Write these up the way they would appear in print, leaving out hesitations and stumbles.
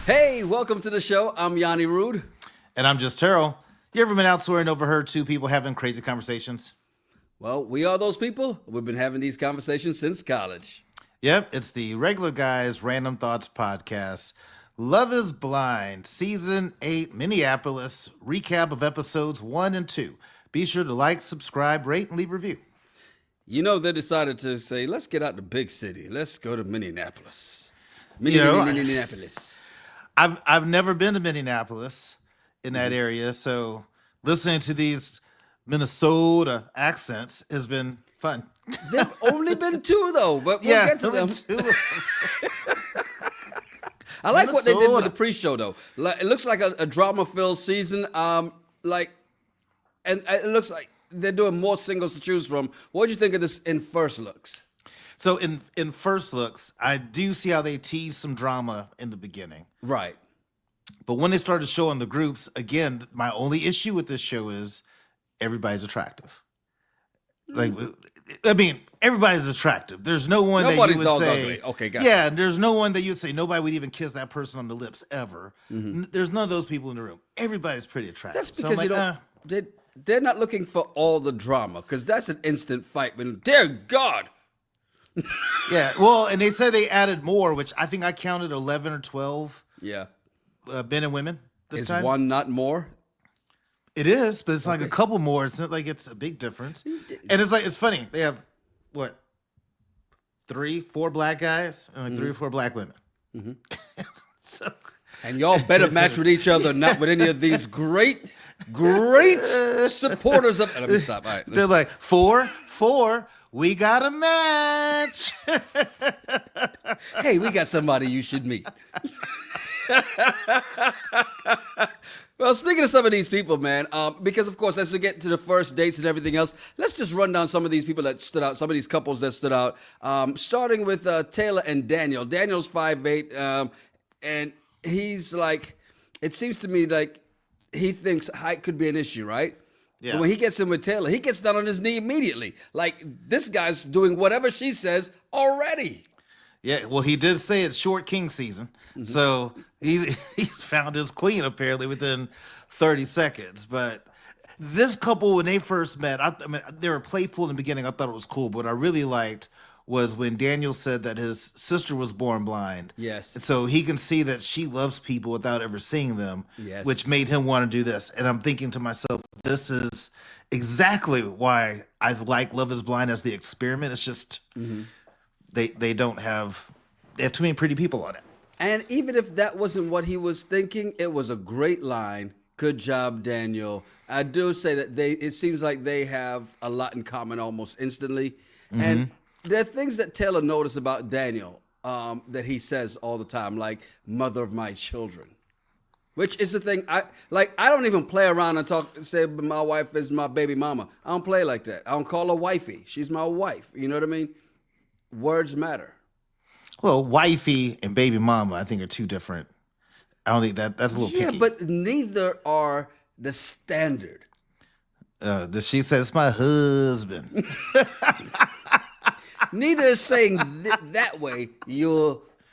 Hey, welcome to the show. I'm Yanni Rude. And I'm just Terrell. You ever been out somewhere and overheard two people having crazy conversations? Well, we are those people. We've been having these conversations since college. Yep, it's the Regular Guys Random Thoughts Podcast. Love is Blind, Season 8, Minneapolis. Recap of episodes 1 and 2. Be sure to like, subscribe, rate, and leave a review. You know, they decided to say, let's get out the big city. Let's go to Minneapolis. Minneapolis. I've never been to Minneapolis in that area, so listening to these Minnesota accents has been fun. There've only been 2, though, but we'll get to them. 2. I like what they did with the pre-show, though. It looks like a drama-filled season. And it looks like they're doing more singles to choose from. What do you think of this in first looks? So in first looks, I do see how they tease some drama in the beginning. Right. But when they started showing the groups, again, my only issue with this show is everybody's attractive. Like, I mean, everybody's attractive. There's no one Nobody's that you would say, ugly. Okay, gotcha. Yeah, there's no one that you'd say nobody would even kiss that person on the lips ever. There's none of those people in the room. Everybody's pretty attractive. That's because they're not looking for all the drama, because that's an instant fight. When, dear God. Yeah, well, and they said they added more, which I think I counted 11 or 12 Yeah. Men and women this time. Is one not more? It is, but it's like a couple more. It's not like it's a big difference. And it's funny. They have, 3, 4 black guys and like 3 or 4 black women. So, and y'all better match with each other, not with any of these great supporters of. Let me stop. All right. They're like, 4, we got a match. Hey, we got somebody you should meet. Well, speaking of some of these people, man, because, of course, as we get to the first dates and everything else, let's just run down some of these people that stood out, some of these couples that stood out, starting with Taylor and Daniel. Daniel's 5'8", and he's like, it seems to me like he thinks height could be an issue, right? Yeah. But when he gets in with Taylor, he gets down on his knee immediately. Like, this guy's doing whatever she says already. Yeah, well, he did say it's short king season, so he's found his queen apparently within 30 seconds. But this couple, when they first met, I mean, they were playful in the beginning. I thought it was cool. But what I really liked was when Daniel said that his sister was born blind. Yes. And so he can see that she loves people without ever seeing them, yes, which made him want to do this. And I'm thinking to myself, this is exactly why I like Love is Blind as the experiment. It's just... They have too many pretty people on it. And even if that wasn't what he was thinking, it was a great line. Good job, Daniel. I do say that it seems like they have a lot in common almost instantly. And there are things that Taylor noticed about Daniel that he says all the time, like mother of my children, which is the thing. I don't even play around and say my wife is my baby mama. I don't play like that. I don't call her wifey. She's my wife. You know what I mean? Words matter. Well, wifey and baby mama, I think, are two different. I don't think that's a little picky. Yeah, but neither are the standard. She says, it's my husband. Neither is saying that way.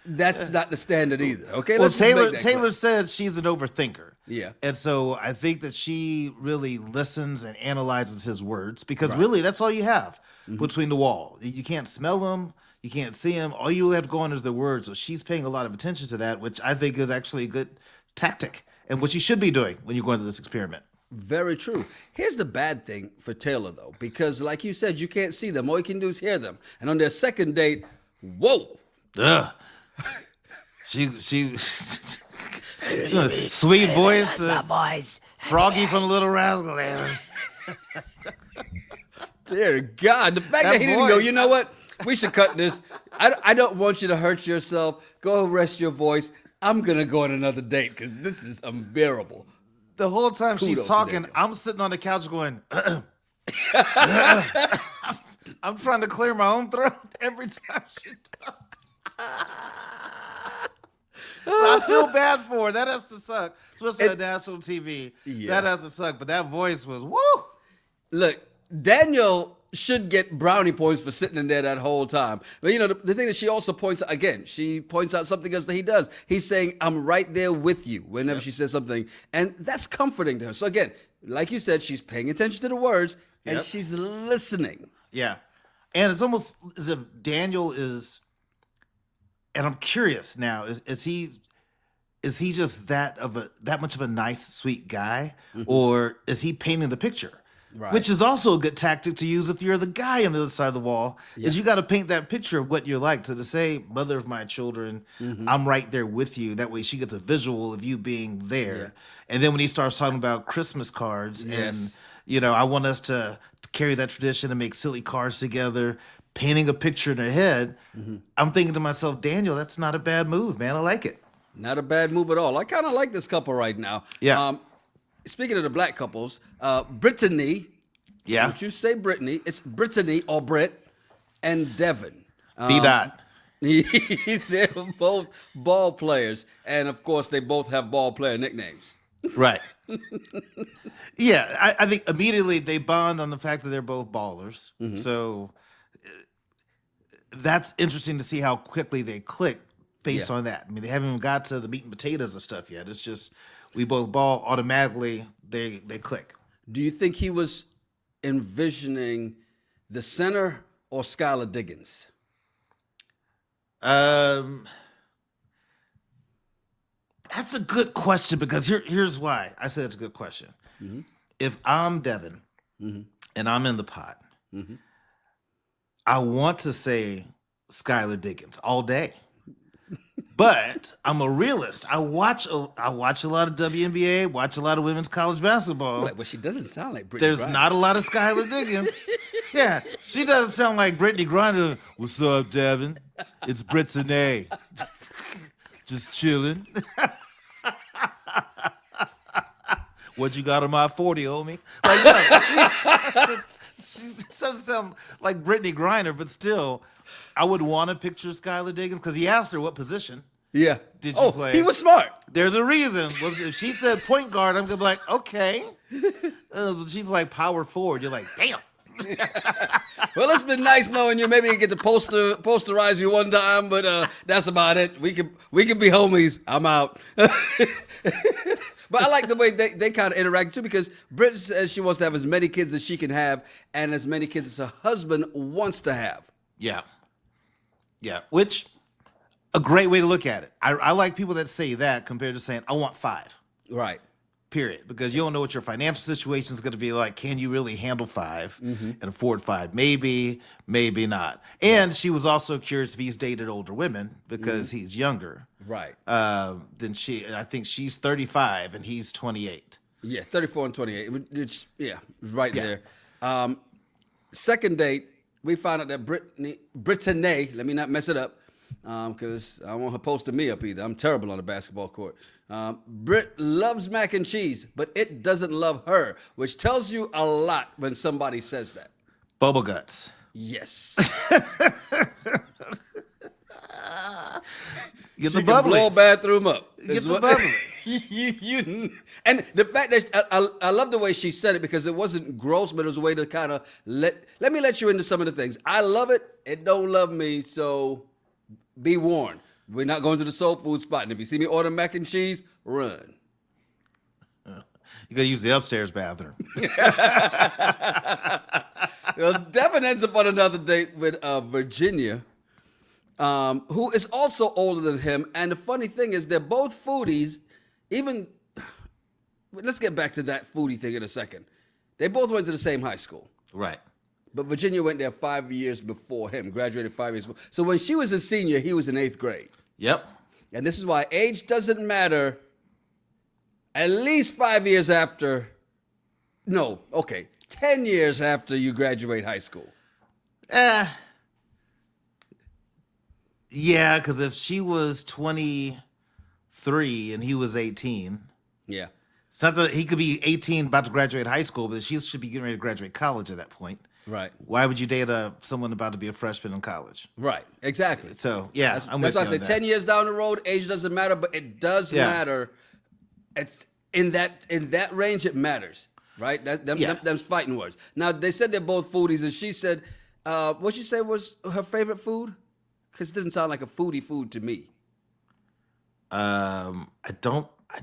That's not the standard either. Okay. Well, Taylor said she's an overthinker. Yeah. And so I think that she really listens and analyzes his words because really that's all you have between the wall. You can't smell them. You can't see them. All you have to go on is the words. So she's paying a lot of attention to that, which I think is actually a good tactic and what you should be doing when you're going through this experiment. Very true. Here's the bad thing for Taylor, though, because like you said, you can't see them. All you can do is hear them. And on their second date, whoa. Ugh. She sweet voice. My voice. Froggy from Little Rascal. Dear God, the fact that he didn't go, you know what? We should cut this. I don't want you to hurt yourself. Go rest your voice. I'm going to go on another date because this is unbearable. The whole time she's talking, I'm sitting on the couch going, I'm trying to clear my own throat every time she talks. So I feel bad for her. That has to suck. Especially on national TV. Yeah. That has to suck. But that voice was, woo! Look, Daniel should get brownie points for sitting in there that whole time. But, the thing that she also points out, again, she points out something else that he does. He's saying, I'm right there with you whenever she says something. And that's comforting to her. So, again, like you said, she's paying attention to the words and she's listening. Yeah. And it's almost as if Daniel is, and I'm curious now, is he just that much of a nice, sweet guy? Or is he painting the picture? Right. Which is also a good tactic to use if you're the guy on the other side of the wall, is you got to paint that picture of what you're like. To say, mother of my children, I'm right there with you. That way she gets a visual of you being there. Yeah. And then when he starts talking about Christmas cards and, I want us to carry that tradition and make silly cards together, painting a picture in her head, I'm thinking to myself, Daniel, that's not a bad move, man. I like it. Not a bad move at all. I kind of like this couple right now. Yeah. Speaking of the black couples, Brittany, don't you say Brittany, it's Brittany or Britt, and Devin. B-Dot. They're both ball players, and of course they both have ball player nicknames. Right. Yeah, I think immediately they bond on the fact that they're both ballers. So that's interesting to see how quickly they click based on that. I mean, they haven't even got to the meat and potatoes of stuff yet. It's just we both ball, automatically they click. Do you think he was envisioning the center or Skylar Diggins? That's a good question because here's why I said it's a good question. If I'm Devin and I'm in the pot, I want to say Skylar Diggins all day. But I'm a realist. I watch a lot of WNBA, watch a lot of women's college basketball. Well, she doesn't sound like Brittany There's Griner. not a lot of Skylar Diggins. Yeah, she doesn't sound like Brittany Griner. What's up, Devin? It's Brittany. Just chilling. What you got on my 40, homie? Like, no, she doesn't sound like Brittany Griner, but still, I would want to picture Skylar Diggins because he asked her what position. Yeah. Did you play? He was smart. There's a reason. Well, if she said point guard, I'm gonna be like, okay. She's like power forward. You're like, damn. Well, it's been nice knowing you. Maybe I get to posterize you one time, but that's about it. We can be homies. I'm out. But I like the way they kind of interact too, because Britt says she wants to have as many kids as she can have and as many kids as her husband wants to have. Yeah. Yeah. Which, a great way to look at it. I like people that say that compared to saying, I want 5. Right. Period. Because you don't know what your financial situation is going to be like. Can you really handle 5 and afford 5? Maybe, maybe not. And she was also curious if he's dated older women because he's younger. Right. Than she. I think she's 35 and he's 28. Yeah, 34 and 28. It's right there. Second date, we found out that Brittany, let me not mess it up, because I don't want her posting me up either. I'm terrible on the basketball court. Britt loves mac and cheese, but it doesn't love her, which tells you a lot when somebody says that. Bubble guts. Yes. Get She the can bubblies. blow a bathroom up. Get the bubblies. And the fact that I love the way she said it, because it wasn't gross, but it was a way to kind of let me let you into some of the things. I love it. It don't love me, so be warned. We're not going to the soul food spot. And if you see me order mac and cheese, run. You gotta use the upstairs bathroom. Well, Devin ends up on another date with Virginia, who is also older than him. And the funny thing is, they're both foodies. Let's get back to that foodie thing in a second. They both went to the same high school. Right. But Virginia went there 5 years before him, graduated 5 years before. So when she was a senior, he was in 8th grade. Yep. And this is why age doesn't matter at least 5 years after. 10 years after you graduate high school. Yeah, because if she was 23 and he was 18. Yeah. It's not that he could be 18 about to graduate high school, but she should be getting ready to graduate college at that point. Right. Why would you date someone about to be a freshman in college? Right. Exactly. So, yeah, that's why I say 10 years down the road, age doesn't matter, but it does matter. It's in that range, it matters. right? Yeah. Them's fighting words. Now, they said they're both foodies, and she said, what she said was her favorite food? Because it didn't sound like a foodie food to me. I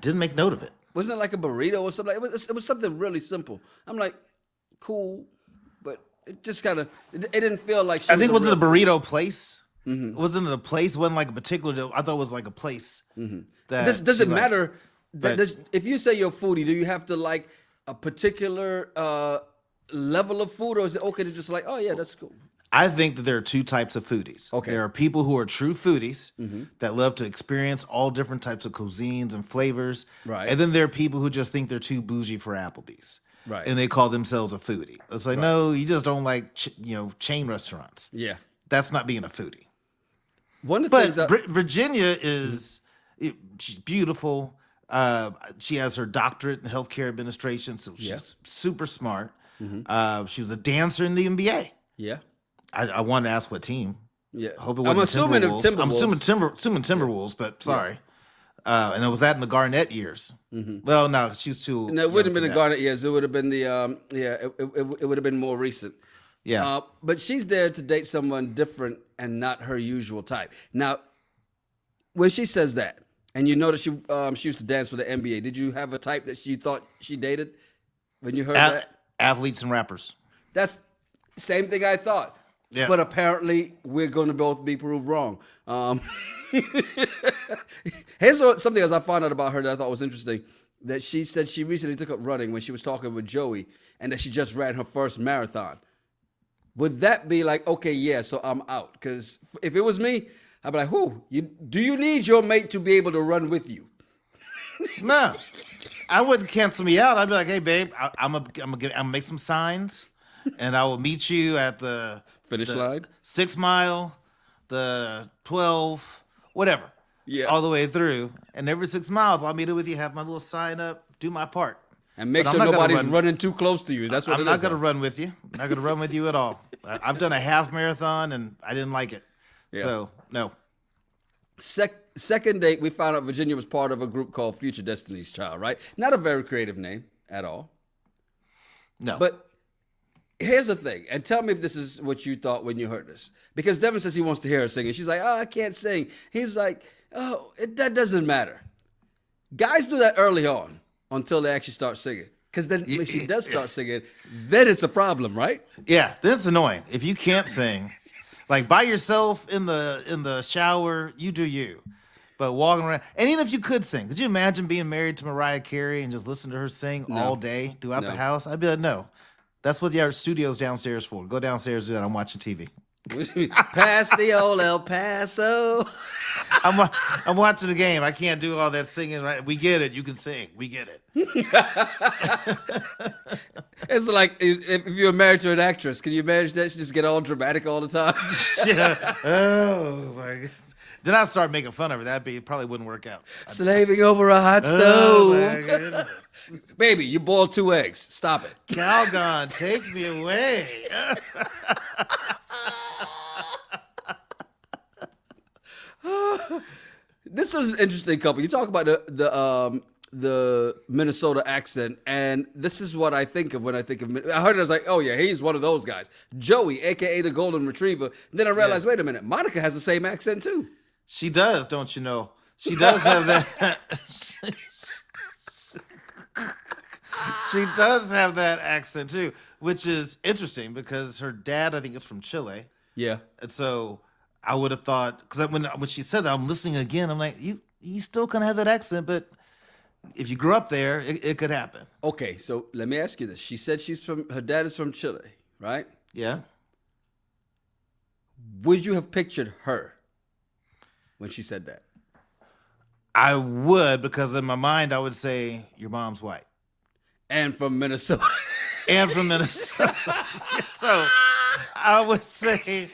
didn't make note of it. Wasn't it like a burrito or something? It was something really simple. I'm like, cool, but it just kind of, it didn't feel like she I think was was it a real- burrito place? Mm-hmm. Wasn't it a place? Wasn't like a particular. I thought it was like a place. Mm-hmm. Does it matter? But- If you say you're a foodie, do you have to like a particular level of food, or is it okay to just like, oh yeah, that's cool? I think that there are two types of foodies. Okay. There are people who are true foodies that love to experience all different types of cuisines and flavors. Right. And then there are people who just think they're too bougie for Applebee's. Right. And they call themselves a foodie. It's like, no, you just don't like chain restaurants. Yeah. That's not being a foodie. One of the things But Virginia is she's beautiful. She has her doctorate in healthcare administration, so she's super smart. She was a dancer in the NBA. yeah. I wanted to ask what team. Yeah. I hope it I'm wasn't assuming Timberwolves. I'm Timberwolves. assuming Timberwolves, but sorry. And it was that in the Garnett years. Well, no, she was too. No, it wouldn't have been the the Garnet years. It would have been the it would have been more recent. Yeah. But she's there to date someone different and not her usual type. Now, when she says that, and you know that she used to dance for the NBA, did you have a type that she thought she dated when you heard that? Athletes and rappers. That's same thing I thought. Yeah. But apparently, we're going to both be proved wrong. Here's something else I found out about her that I thought was interesting. That she said she recently took up running when she was talking with Joey, and that she just ran her first marathon. Would that be like, okay, yeah, so I'm out? Because if it was me, I'd be like, do you need your mate to be able to run with you? No, I wouldn't cancel me out. I'd be like, hey, babe, I'm gonna make some signs, and I will meet you at the Finish line? 6 mile, the 12, whatever. Yeah. All the way through. And every 6 miles, I'll meet up with you, have my little sign up, do my part. And make But sure I'm not gonna nobody's run- running too close to you. That's what I'm it not is, going to though. run with you. I'm not going to run with you at all. I've done a half marathon, and I didn't like it. Yeah. So, no. Second date, we found out Virginia was part of a group called Future Destiny's Child, right? Not a very creative name at all. No. But here's the thing, and tell me if this is what you thought when you heard this. Because Devin says he wants to hear her sing, and she's like, oh, I can't sing. He's like, oh, that doesn't matter. Guys do that early on until they actually start singing. Because then when she does start singing, then it's a problem, right? Yeah, that's annoying. If you can't sing, like by yourself in the shower, you do you. But walking around, and even if you could sing, could you imagine being married to Mariah Carey and just listen to her sing all day throughout the house? I'd be like, no. That's what your studio's downstairs for. Go downstairs, do that. I'm watching TV. Past the old El Paso. I'm watching the game. I can't do all that singing. Right? We get it. You can sing. We get it. It's like if you're married to an actress, can you imagine that? She just get all dramatic all the time. Yeah. Oh my God. Then I start making fun of her. It probably wouldn't work out. Slaving over a hot stove. Oh my goodness. Baby, you boiled 2 eggs. Stop it. Calgon, take me away. This is an interesting couple. You talk about the Minnesota accent, and this is what I think of when I think of. I heard it, I was like, oh yeah, he's one of those guys. Joey, aka the Golden Retriever. Then I realized, wait a minute, Monica has the same accent too. She does, don't you know? She does have that. She does have that accent too, which is interesting because her dad, I think, is from Chile. Yeah. And so I would have thought, because when she said that, I'm listening again. I'm like, you still kind of have that accent, but if you grew up there, it could happen. Okay, so let me ask you this. She said her dad is from Chile, right? Yeah. Would you have pictured her when she said that? I would, because in my mind, I would say, your mom's white. And from Minnesota. And from Minnesota. So I would say...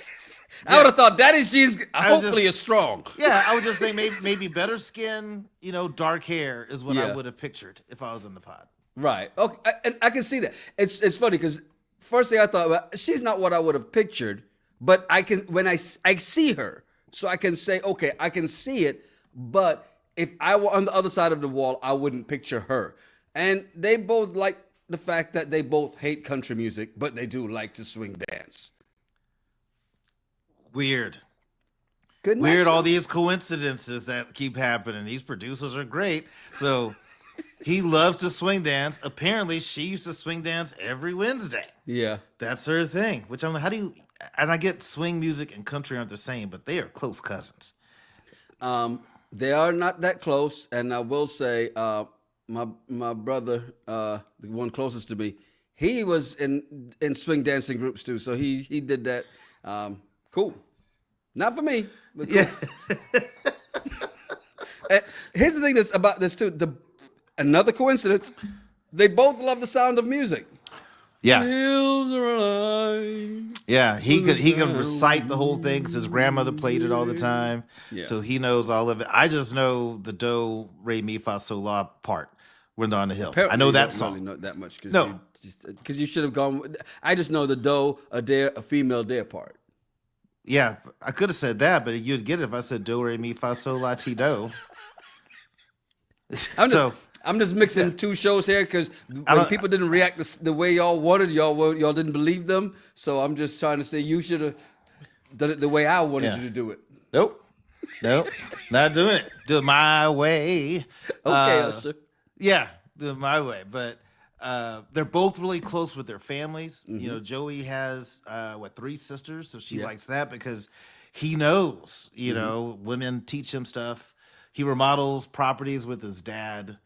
I would have thought Daddy's genes hopefully is strong. Yeah, I would just think maybe better skin, dark hair is what I would have pictured if I was in the pod. Right. Okay, and I can see that. It's funny because first thing I thought about, she's not what I would have pictured, but I can when I see her, so I can say, okay, I can see it, but if I were on the other side of the wall, I wouldn't picture her. And they both like the fact that they both hate country music, but they do like to swing dance. Weird. Couldn't Weird, that all show? these coincidences that keep happening. These producers are great. So he loves to swing dance. Apparently, she used to swing dance every Wednesday. Yeah. That's her thing. Which I'm like, how do you? And I get swing music and country aren't the same, but they are close cousins. They are not that close, and I will say, my brother, the one closest to me, he was in swing dancing groups too. So he did that. Cool. Not for me, but cool. Yeah. And here's the thing that's about this too. Another coincidence. They both love the sound of music. Yeah. Hills are alive. Yeah, he can recite the whole thing because his grandmother played it all the time, so he knows all of it. I just know the do, re, mi, fa, sol, la part when they're on the hill. Apparently I know you that don't song. really know that much No. because you should have gone. I just know the do, a dare, a female dare part. Yeah, I could have said that, but you'd get it if I said do, re, mi, fa, sol, la, ti, do. I'm just mixing two shows here because when people didn't react the way y'all wanted, y'all didn't believe them. So I'm just trying to say you should have done it the way I wanted you to do it. Nope, not doing it. Do it my way. Okay, Usher. Yeah, do it my way. But they're both really close with their families. Mm-hmm. You know, Joey has 3 sisters, so she likes that because he knows. You know, women teach him stuff. He remodels properties with his dad.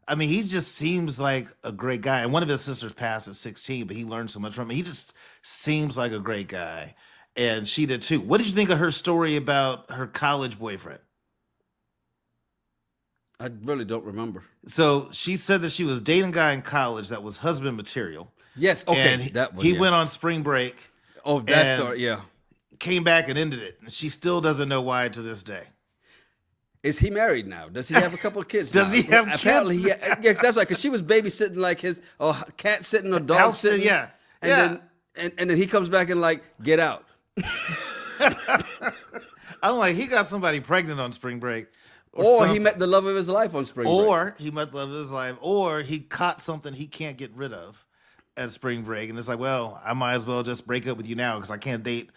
I mean, he just seems like a great guy. And one of his sisters passed at 16, but he learned so much from him. He just seems like a great guy. And she did too. What did you think of her story about her college boyfriend? I really don't remember. So she said that she was dating a guy in college that was husband material. Yes, okay. And that one, he went on spring break. Oh, that and story, yeah. Came back and ended it. And she still doesn't know why to this day. Is he married now? Does he have a couple of kids? Does now? he have Apparently, kids? Yeah, that's right. Because she was babysitting like his cat sitting or dog sitting. Yeah. And then he comes back and like, get out. I'm like, he got somebody pregnant on spring break. Or he met the love of his life on spring break. Or he met the love of his life. Or he caught something he can't get rid of at spring break. And it's like, well, I might as well just break up with you now because I can't date.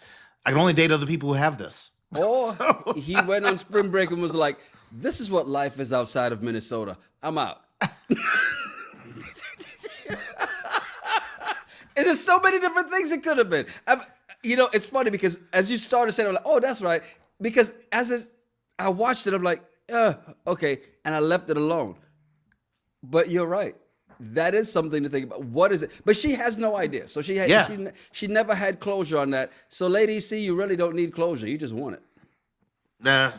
I can only date other people who have this. Or he went on spring break and was like, this is what life is outside of Minnesota. I'm out. And there's so many different things it could have been. It's funny because as you started saying, I'm like, oh, that's right. Because I watched it, I'm like, okay. And I left it alone. But you're right. That is something to think about. What is it? But she has no idea. So she never had closure on that. So ladies, see, you really don't need closure. You just want it.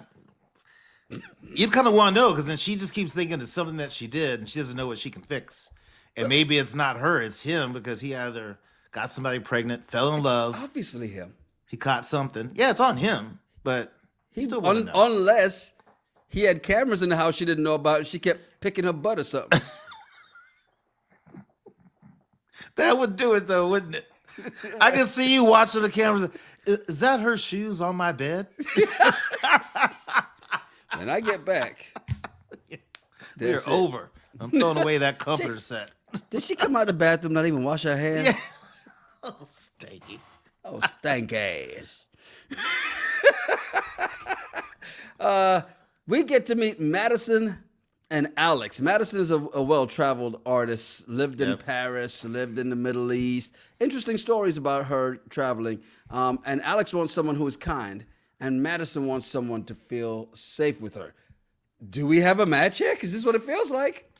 You'd kind of want to know because then she just keeps thinking it's something that she did and she doesn't know what she can fix. And maybe it's not her, it's him because he either got somebody pregnant, fell in love. Obviously him. He caught something. Yeah, it's on him, but he still wouldn't know. Unless he had cameras in the house she didn't know about and she kept picking her butt or something. That would do it though, wouldn't it? I can see you watching the cameras. Is that her shoes on my bed? When I get back, they're over. I'm throwing away that comforter set. Did she come out of the bathroom not even wash her hands? Yeah. Oh, stanky. Oh, stank ass. We get to meet Madison and Alex. Madison is a well-traveled artist, lived in Paris, lived in the Middle East. Interesting stories about her traveling. And Alex wants someone who is kind, and Madison wants someone to feel safe with her. Do we have a match here? Is this what it feels like?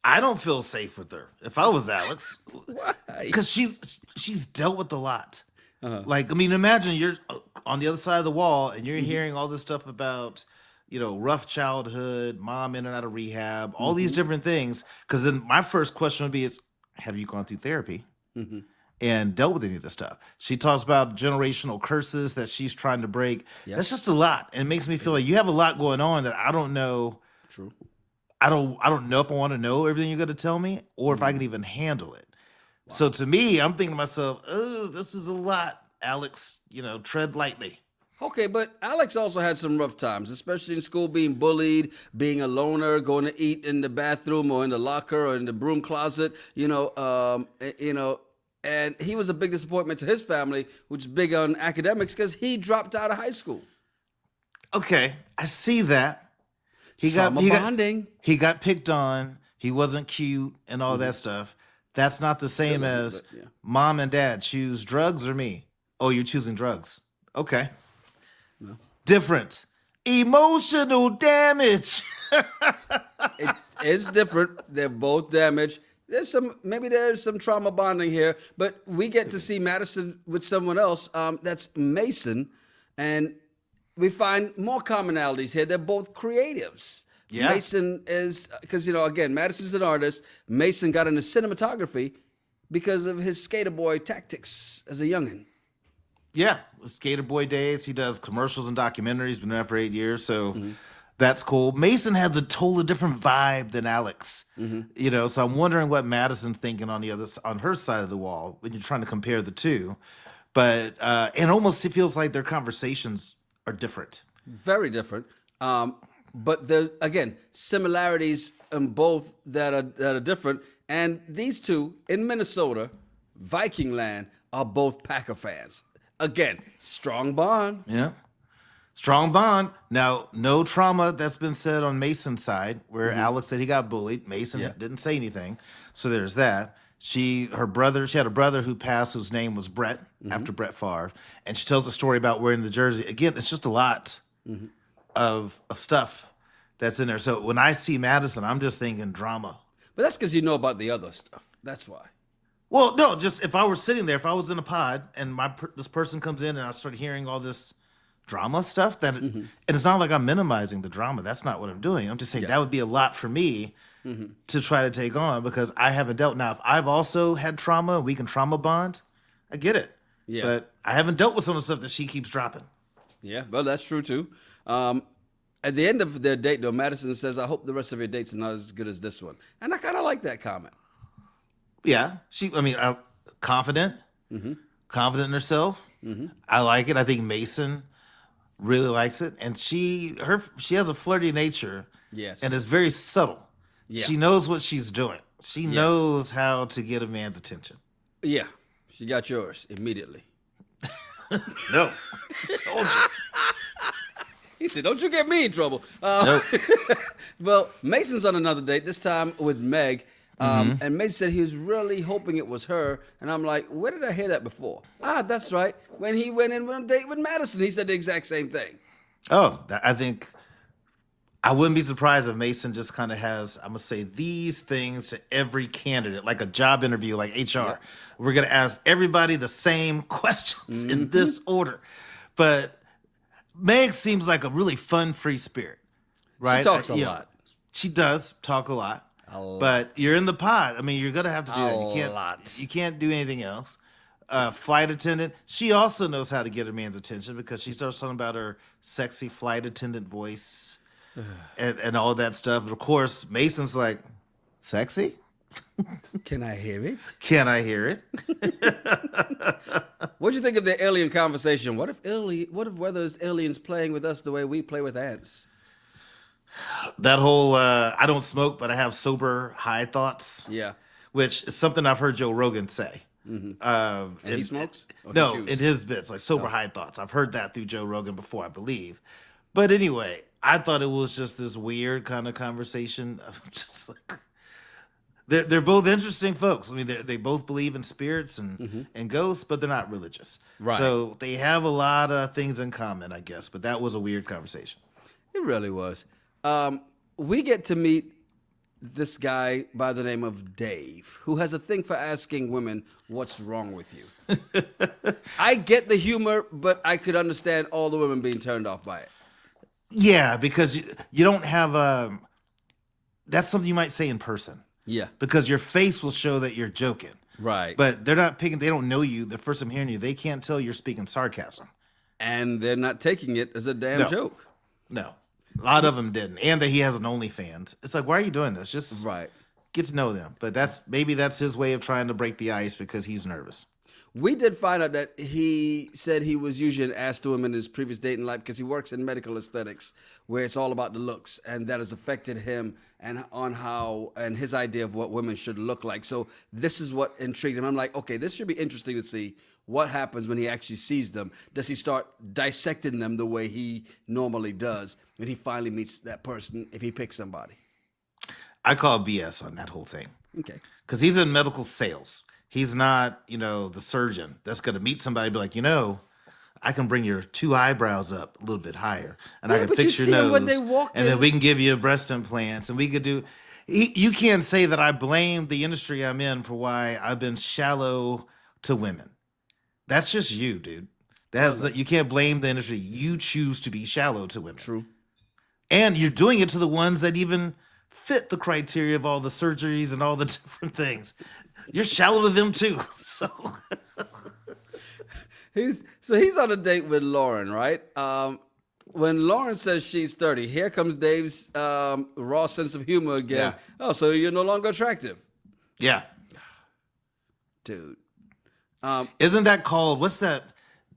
I don't feel safe with her. If I was Alex, Why? because she's dealt with a lot. Like, I mean, imagine you're on the other side of the wall and you're hearing all this stuff about, rough childhood, mom in and out of rehab, all these different things. Because then my first question would be have you gone through therapy and dealt with any of this stuff? She talks about generational curses that she's trying to break. Yep. That's just a lot. And it makes me feel like you have a lot going on that I don't know. True. I don't know if I want to know everything you're going to tell me or if I can even handle it. Wow. So to me, I'm thinking to myself, oh, this is a lot, Alex, tread lightly. Okay, but Alex also had some rough times, especially in school, being bullied, being a loner, going to eat in the bathroom or in the locker or in the broom closet. And he was a big disappointment to his family, which is big on academics because he dropped out of high school. Okay, I see that. He Bonding. He got picked on. He wasn't cute and all that stuff. That's not the same as mom and dad choose drugs or me. Oh, you're choosing drugs. Okay. No. Different. Emotional damage. It's different. They're both damaged. There's some trauma bonding here, but we get to see Madison with someone else. That's Mason, and we find more commonalities here. They're both creatives. Yeah. Mason is, because, again, Madison's an artist. Mason got into cinematography because of his skater boy tactics as a youngin'. Yeah, skater boy days. He does commercials and documentaries. Been there for 8 years, so that's cool. Mason has a totally different vibe than Alex. So I'm wondering what Madison's thinking on her side of the wall when you're trying to compare the two. But and almost it feels like their conversations are different. Very different. But there's, again, similarities in both that are different. And these two in Minnesota, Viking land, are both Packer fans. Again, strong bond. Yeah. Strong bond. Now, no trauma that's been said on Mason's side, where Alex said he got bullied. Mason didn't say anything. So there's that. She had a brother who passed whose name was Brett, after Brett Favre. And she tells a story about wearing the jersey. Again, it's just a lot of stuff that's in there. So when I see Madison, I'm just thinking drama. But that's because you know about the other stuff. That's why. Well, no, just if I were sitting there, if I was in a pod and this person comes in and I start hearing all this drama stuff, and it's not like I'm minimizing the drama. That's not what I'm doing. I'm just saying that would be a lot for me to try to take on because I haven't dealt. Now, if I've also had trauma and we can trauma bond, I get it. Yeah. But I haven't dealt with some of the stuff that she keeps dropping. Yeah, well, that's true too. At the end of their date, though, Madison says, I hope the rest of your dates are not as good as this one. And I kind of like that comment. Yeah. Confident. Confident in herself. I like it. I think Mason really likes it. And she has a flirty nature. Yes. And it's very subtle. Yeah. She knows what she's doing. She knows how to get a man's attention. Yeah. She got yours immediately. No. Told you. He said, don't you get me in trouble. Nope. Well, Mason's on another date, this time with Meg. And Mason said he was really hoping it was her. And I'm like, where did I hear that before? That's right. When he went in on a date with Madison, he said the exact same thing. Oh, I think I wouldn't be surprised if Mason just kind of has, I'm going to say these things to every candidate, like a job interview, like HR. Yeah. We're going to ask everybody the same questions in this order. But Meg seems like a really fun, free spirit, right? She talks a lot. She does talk a lot. But you're in the pod. I mean, you're going to have to do that. You can't do anything else. Flight attendant. She also knows how to get a man's attention because she starts talking about her sexy flight attendant voice and all that stuff. And of course, Mason's like, sexy? Can I hear it? Can I hear it? What'd you think of the alien conversation? What if there's aliens playing with us the way we play with ants? That whole I don't smoke, but I have sober high thoughts. Yeah, which is something I've heard Joe Rogan say. And he smokes? No, in his bits, like sober high thoughts. I've heard that through Joe Rogan before, I believe. But anyway, I thought it was just this weird kind of conversation of just like they're both interesting folks. I mean, they both believe in spirits and ghosts, but they're not religious. Right. So they have a lot of things in common, I guess. But that was a weird conversation. It really was. We get to meet this guy by the name of Dave, who has a thing for asking women, what's wrong with you? I get the humor, but I could understand all the women being turned off by it. Yeah, because you don't have that's something you might say in person. Yeah. Because your face will show that you're joking. Right. But they're not picking, they don't know you. The first time hearing you, they can't tell you're speaking sarcasm. And they're not taking it as a damn joke. No. A lot of them didn't. And that he has an OnlyFans. It's like, why are you doing this? Just get to know them. But maybe that's his way of trying to break the ice because he's nervous. We did find out that he said he was usually an ass to him in his previous dating life because he works in medical aesthetics, where it's all about the looks, and that has affected him and on how and his idea of what women should look like. So this is what intrigued him. I'm like, okay, this should be interesting to see what happens when he actually sees them. Does he start dissecting them the way he normally does when he finally meets that person if he picks somebody? I call BS on that whole thing. Okay. Because he's in medical sales. He's not, the surgeon that's going to meet somebody and be like, I can bring your 2 eyebrows up a little bit higher, and I can fix your nose, and then we can give you breast implants, and we could do. You can't say that I blame the industry I'm in for why I've been shallow to women. That's just you, dude. You can't blame the industry. You choose to be shallow to women. True. And you're doing it to the ones that even fit the criteria of all the surgeries and all the different things. You're shallow to them too. So he's on a date with Lauren, right? When Lauren says she's 30, here comes Dave's raw sense of humor again. Yeah. Oh, so you're no longer attractive. Yeah. Dude. Isn't that called, what's that?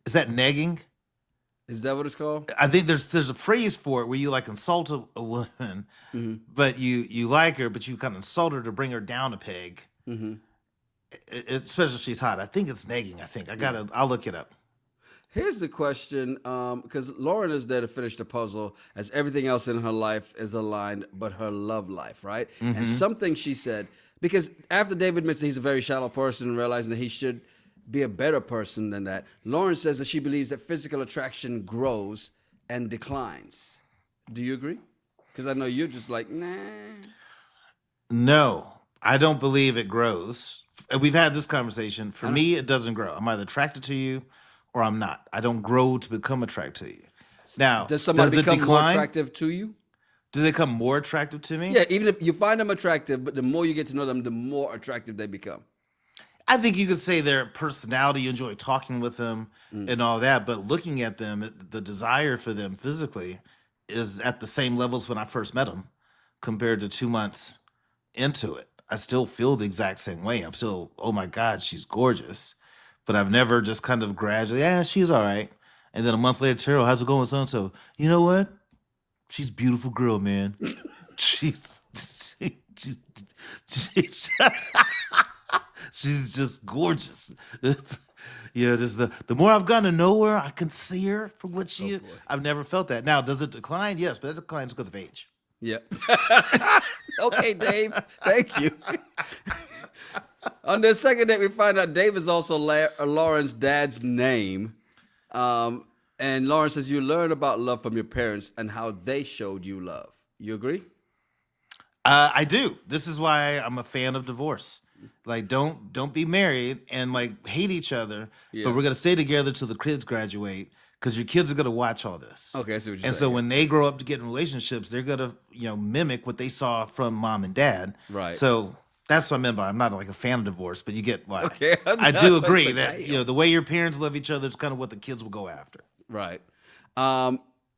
Is that negging? Is that what it's called? I think there's a phrase for it where you like insult a woman, but you like her, but you kind of insult her to bring her down a peg. Mm-hmm. Especially if she's hot. I think it's negging. I'll look it up. Here's the question, because Lauren is there to finish the puzzle as everything else in her life is aligned but her love life, right? Mm-hmm. And something she said, because after David admits that he's a very shallow person and realizing that he should be a better person than that, Lauren says that she believes that physical attraction grows and declines. Do you agree? Because I know you're just like, nah. No, I don't believe it grows. We've had this conversation. For me, it doesn't grow. I'm either attracted to you or I'm not. I don't grow to become attracted to you. Now, does somebody become more attractive to you? Do they become more attractive to me? Yeah, even if you find them attractive, but the more you get to know them, the more attractive they become. I think you could say their personality, you enjoy talking with them and all that, but looking at them, the desire for them physically is at the same levels when I first met them compared to 2 months into it. I still feel the exact same way. I'm still, oh my God, she's gorgeous. But I've never just kind of gradually, she's all right. And then a month later, Terrell, how's it going, so-and-so? You know what? She's a beautiful girl, man. she's just gorgeous. Just the more I've gotten to know her, I can see her for what she is. I've never felt that. Now, does it decline? Yes, but it declines because of age. Yeah. Okay, Dave. Thank you. On the second date, we find out Dave is also Lauren's dad's name. And Lauren says you learn about love from your parents and how they showed you love. You agree? I do. This is why I'm a fan of divorce. Like, don't be married and like hate each other, but we're gonna stay together till the kids graduate because your kids are gonna watch all this. Okay, I see what you're saying. And so when they grow up to get in relationships, they're gonna mimic what they saw from mom and dad. Right. So that's what I meant by I'm not like a fan of divorce, but you get why. Okay. I do agree that the way your parents love each other is kind of what the kids will go after. Right.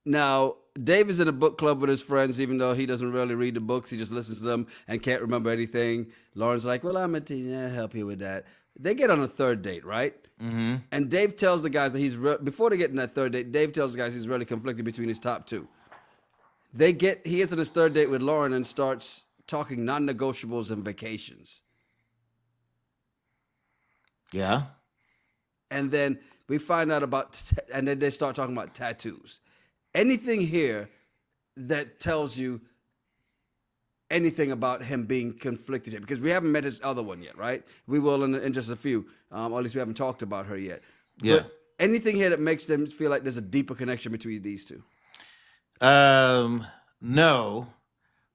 Now, Dave is in a book club with his friends, even though he doesn't really read the books. He just listens to them and can't remember anything. Lauren's like, well, I'm going to help you with that. They get on a third date, right? Mm-hmm. And Dave tells the guys that before they get in that third date, Dave tells the guys he's really conflicted between his top two. He gets on his third date with Lauren and starts talking non-negotiables and vacations. Yeah. And then we find out and then they start talking about tattoos. Anything here that tells you anything about him being conflicted here? Because we haven't met his other one yet, right? We will in just a few. Or at least we haven't talked about her yet. Yeah. But anything here that makes them feel like there's a deeper connection between these two? No.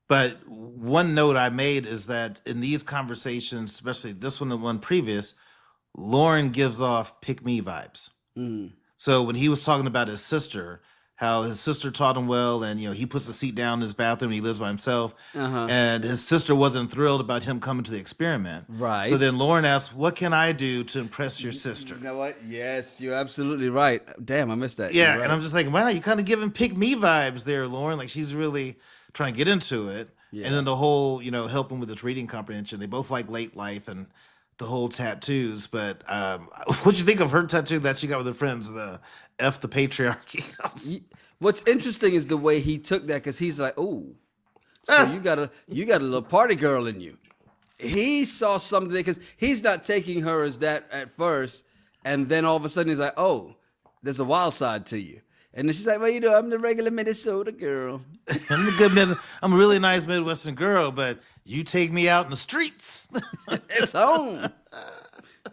But one note I made is that in these conversations, especially this one and one previous, Lauren gives off pick me vibes. Mm. So when he was talking about his sister, how his sister taught him well, and he puts the seat down in his bathroom and he lives by himself, and his sister wasn't thrilled about him coming to the experiment. Right. So then Lauren asked, what can I do to impress your sister? You know what? Yes, you're absolutely right. Damn, I missed that. Yeah, right. And I'm just thinking, wow, you kind of giving pick me vibes there, Lauren. Like she's really trying to get into it. Yeah. And then the whole, helping with his reading comprehension. They both like late life, and the whole tattoos. But what'd you think of her tattoo that she got with her friends? The F the patriarchy. What's interesting is the way he took that, because he's like, "Oh, so you got a little party girl in you." He saw something because he's not taking her as that at first, and then all of a sudden he's like, "Oh, there's a wild side to you." And then she's like, "Well, I'm the regular Minnesota girl. I'm a really nice Midwestern girl, but you take me out in the streets. It's home."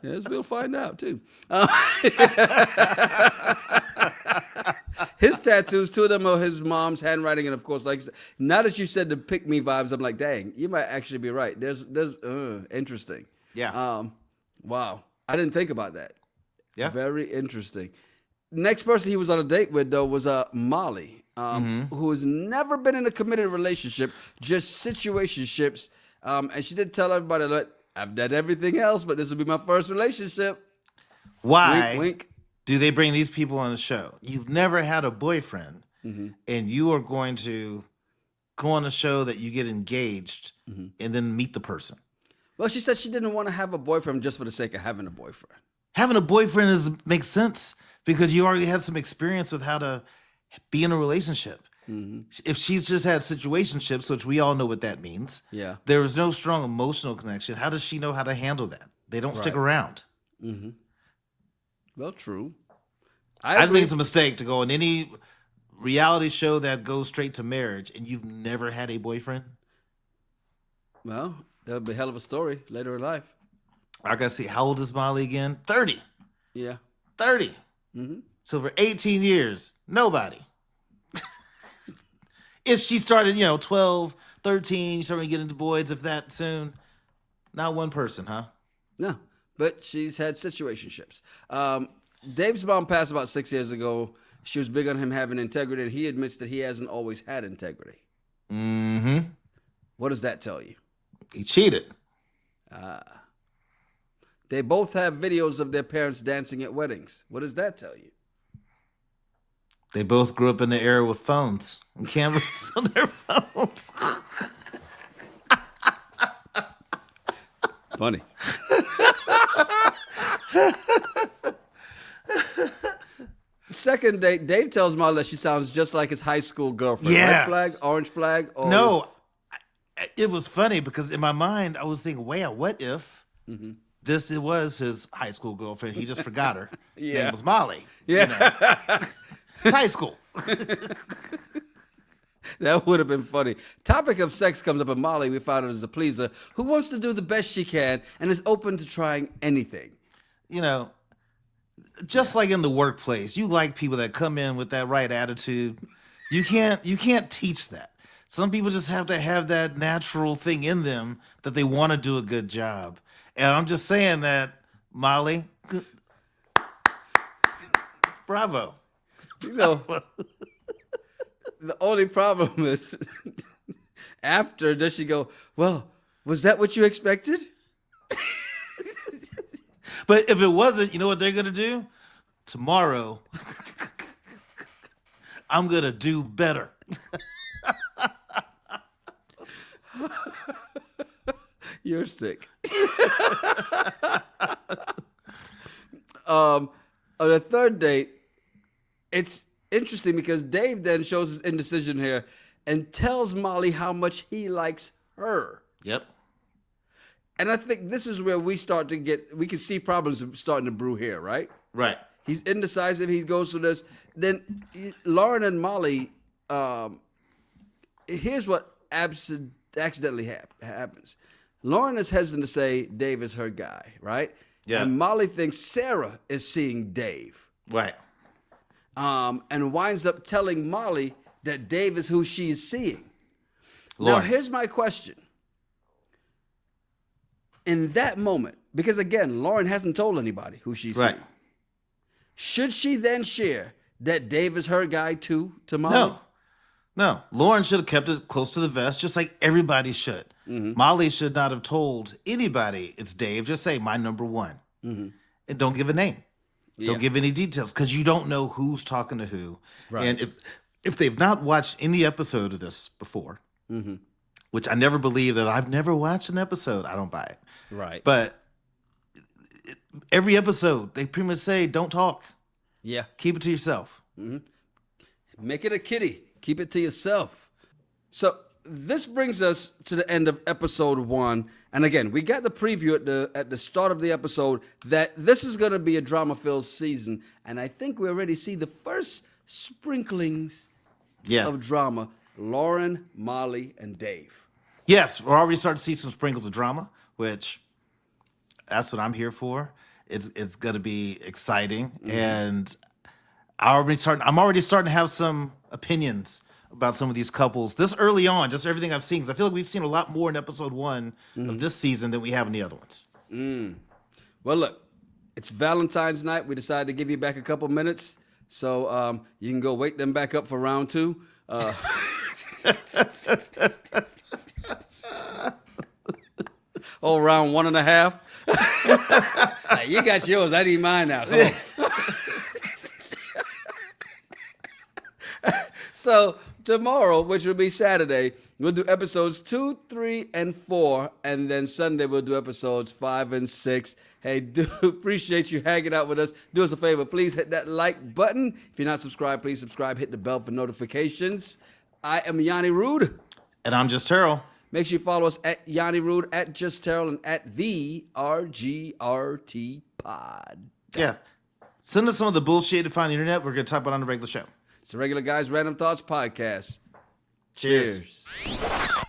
Yes, we'll find out too. His tattoos, 2 of them are his mom's handwriting, and of course, like now that you said the pick me vibes, I'm like, dang, you might actually be right. There's interesting. Yeah. Wow, I didn't think about that. Yeah. Very interesting. Next person he was on a date with, though, was Molly, who has never been in a committed relationship, just situationships. And she did tell everybody, "Look, I've done everything else, but this will be my first relationship." Why Wink, wink. do they bring these people on the show? You've never had a boyfriend, and you are going to go on a show that you get engaged and then meet the person. Well, she said she didn't want to have a boyfriend just for the sake of having a boyfriend. Having a boyfriend makes sense because you already had some experience with how to be in a relationship. If she's just had situationships, which we all know what that means, Yeah. there was no strong emotional connection. How does she know how to handle that? They don't stick around. Well, true. I just think it's a mistake to go on any reality show that goes straight to marriage and you've never had a boyfriend. Well, that'll be a hell of a story later in life. I gotta see, how old is Molly again? 30. Yeah. 30. So for 18 years, nobody. If she started, 12, 13, starting to get into boys, if that soon, not one person, huh? No, but she's had situationships. Dave's mom passed about 6 years ago. She was big on him having integrity, and he admits that he hasn't always had integrity. What does that tell you? He cheated. They both have videos of their parents dancing at weddings. What does that tell you? They both grew up in the era with phones and cameras on their phones. Funny. Second date, Dave tells Molly that she sounds just like his high school girlfriend. Yes. Red flag, orange flag? Or... No, it was funny because in my mind, I was thinking, wow, what if it was his high school girlfriend? He just forgot her. Yeah. Name was Molly. Yeah. It's high school. That would have been funny. Topic of sex comes up, and Molly, we found out, is a pleaser who wants to do the best she can and is open to trying anything. Just like in the workplace, you like people that come in with that right attitude. You can't teach that. Some people just have to have that natural thing in them that they want to do a good job. And I'm just saying that, Molly, bravo. The only problem is after, does she go, "Well, was that what you expected?" But if it wasn't, you know what they're going to do? Tomorrow, I'm going to do better. You're sick. On the third date, it's interesting because Dave then shows his indecision here and tells Molly how much he likes her. Yep. And I think this is where we can see problems starting to brew here, right? Right. He's indecisive. He goes through this. Then Lauren and Molly, here's what accidentally happens. Lauren is hesitant to say Dave is her guy, right? Yeah. And Molly thinks Sarah is seeing Dave. Right. And winds up telling Molly that Dave is who she is seeing. Lauren. Now, here's my question. In that moment, because again, Lauren hasn't told anybody who she's seeing. Should she then share that Dave is her guy too to Molly? No. Lauren should have kept it close to the vest, just like everybody should. Molly should not have told anybody it's Dave. Just say, my number one. And don't give a name. Don't give any details because you don't know who's talking to who. Right. And if they've not watched any episode of this before, which I never believe that I've never watched an episode, I don't buy it. Right. But every episode, they pretty much say, don't talk. Yeah. Keep it to yourself. Make it a kitty. Keep it to yourself. So this brings us to the end of episode 1. And again, we got the preview at the start of the episode that this is going to be a drama-filled season. And I think we already see the first sprinklings of drama. Lauren, Molly, and Dave. Yes, we're already starting to see some sprinkles of drama, which that's what I'm here for. It's going to be exciting. And I'm already starting to have some opinions about some of these couples this early on, just everything I've seen. Because I feel like we've seen a lot more in episode 1 of this season than we have in the other ones. Well, look, it's Valentine's night. We decided to give you back a couple minutes. So you can go wake them back up for round 2. Round 1.5. Hey, you got yours. I need mine now. Come on. So tomorrow, which will be Saturday, we'll do episodes 2, 3, and 4, and then Sunday we'll do episodes 5 and 6. Hey, do appreciate you hanging out with us. Do us a favor, please hit that like button. If you're not subscribed, please subscribe. Hit the bell for notifications. I am Yanni Rude. And I'm Just Terrell. Make sure you follow us at Yanni Rude, at Just Terrell, and at the RGRT Pod. Yeah. Send us some of the bullshit to find on the internet. We're going to talk about it on the regular show. It's the Regular Guys Random Thoughts Podcast. Cheers. Cheers.